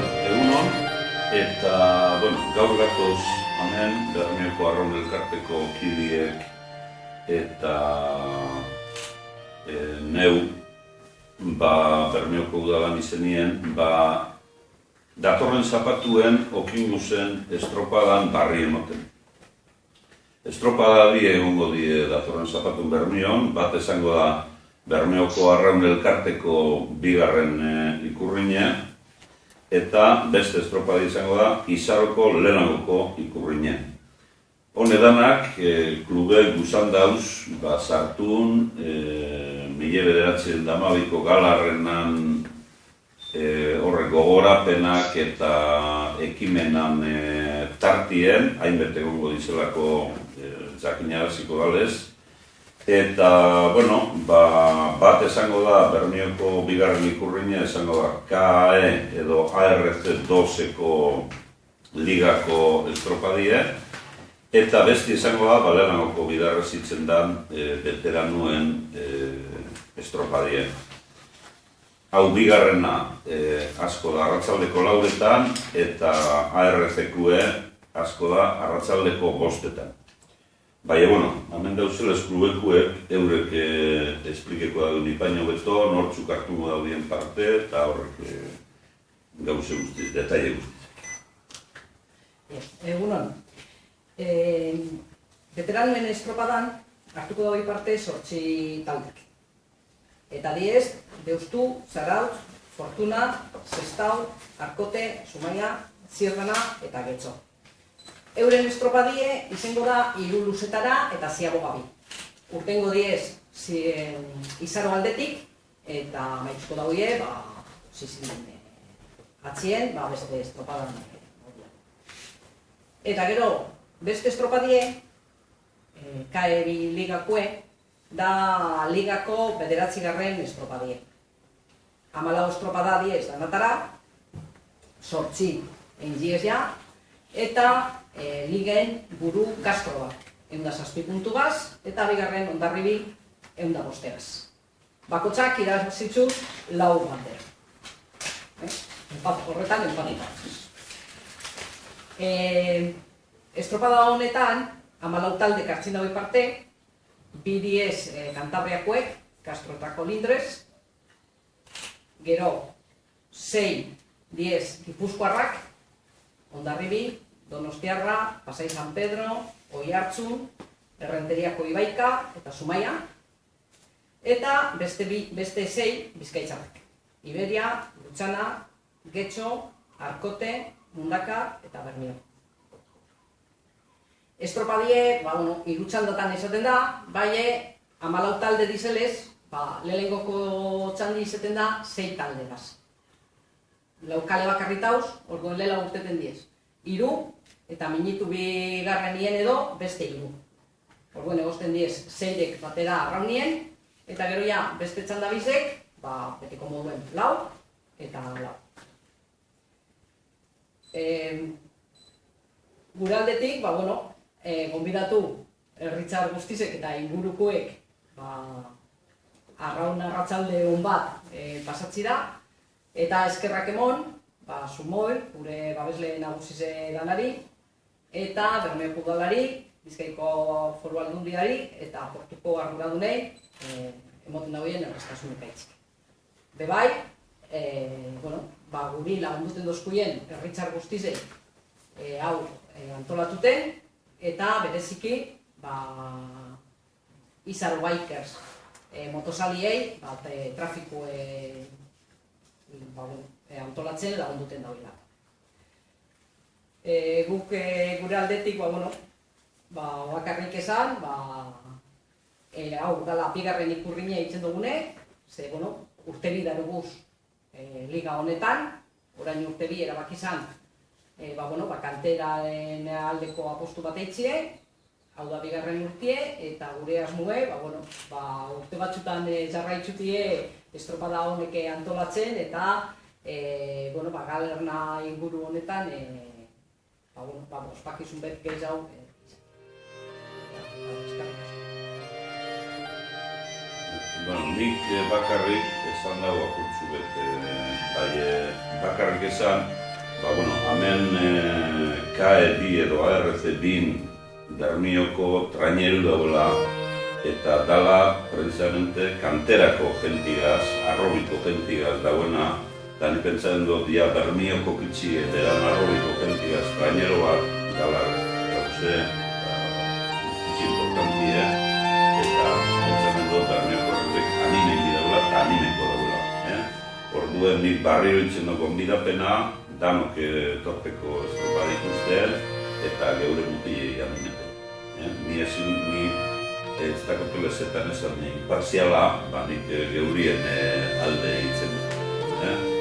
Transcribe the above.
Egunon, eta, gaur gatoz hemen Bermeoko Arraun Elkarteko kideek eta neu Bermeoko udalan izenien, datorren zapatuen okingu zen estropadan barri emoten. Estropada egongo die datorren zapatun Bermeon, bat esango da Bermeoko Arraun Elkarteko bigarren ikurrina, eta beste estropada izango da Izaroko lehenagoko ikurrina. Hone danak, klube guzan dauz, sartun, 1912ko galarrenan horrek gogorapenak eta ekimenan tartien, hainbete egongo dizelako jakinaraziko galez. Eta, bat esango da Bermeoko bigarren ikurrina, esango da KAE edo ARC-2ko ligako estropadie, eta beste izango da lehenagoko bidarrez itzen dan veteranuen estropadie. Hau bigarrena asko da arratsaldeko 4etan eta ARC-kue asko da arratsaldeko 5etan. Baina, hemen dauzela esklubekuek eurek esplikeko dauden ipaino beto, nortzuk hartu daudien parte eta horrek gauze guztiz, detaile guztiz. Egunon, veteranuen estropadan hartuko daudi parte 8 taldek. Eta diez, Deustu, Zarautz, Fortuna, Sestao, Arkote, Zumaia, Zierdana eta Getxo. Euren estropadie izango da 3 luzetara eta ziago gabi. Urtengo diez Izaro aldetik eta maitzuko daude atzien beste estropadan. Eta gero, beste estropadie, KAE ligakue, da ligako 9. estropadie. 14 estropada diez danatara, 8 engiez ja, eta ligen buru Kastroa, 107 puntu gaz, eta bigarren Hondarribi 105 gaz. Bakotxak irazitzu 4 bandera. Horretan, enpatika. Estropada honetan, 14 taldek hartzen dago parte, 2 diez Kantabriakoek, Castro eta Kolindrez, gero 6 diez Gipuzkoarrak, Hondarribi, Donostiarra, Pasai San Pedro, Oiartzun, Errenteriako Ibaika eta Zumaia, eta beste 6 Bizkaitzarrak. Iberia, Lutxana, Getxo, Arkote, Mundaka eta Bermeo. Estropadie, 3 txandatan izaten da, bai 14 talde dizelez, lehengoko txandi izaten da 6 taldegaz. Laukale bakarritauz, orduan lela urteten diez. 3, eta minitu bigarren nien edo beste 3. Orduan egosten diez 6 batera arraunien, eta gero ja beste txandabizek, beteko moduen 4 eta 4. Guraldetik, gonbidatu herritzar guztizek eta ingurukoek arraun arratsalde on bat pasatzi da, eta eskerrak emon, Sumoi, gure babesle nagusize danari, eta Bermeoko udalari, Bizkaiko Foru Aldundiari, eta Portuko arduradunei emoten dagoen errestasun ekaitzik. Bebai, guri lagunduten dozkuien herritzar guztizek hau antolatuten, eta bereziki Izaro Bikers motosaliei trafiko antolatzen lagunduten daudela. Guk gure aldetik, bakarrik esan, hau dala bigarren ikurrina itzen dugune, ze, urtebi daruguz liga honetan, orain urtebi erabaki izan, kanteraren aldeko apostu bat eitzie, hau da bigarren urtie, eta gure asmue, urte batzutan jarraitzutie estropada honeke antolatzen, eta galerna inguru honetan, ospakizun bet gehiago. Nik bakarrik esan dago akurtzu bet, bakarrik esan Hemen KE2 edo ARC2 Bermioko traineru dagoela eta dala precisamente kanterako gentigaz, arrobiko gentigaz dagoena, eta ni pentsatzen dut dia Bermioko kitxi edan arrobiko gentigaz trainero bat dala gauze kitxi importantie, eta pentsatzen dut Bermioko horretek animen dagoela eta animeko dagoela. Orduen nik barrio itzen dugu bidapena, danok torpeko estropa dituzten, eta geure mutilei animeten. Ni ez dakatu lezetan esan imparziala, nik geurien alde itzen dut.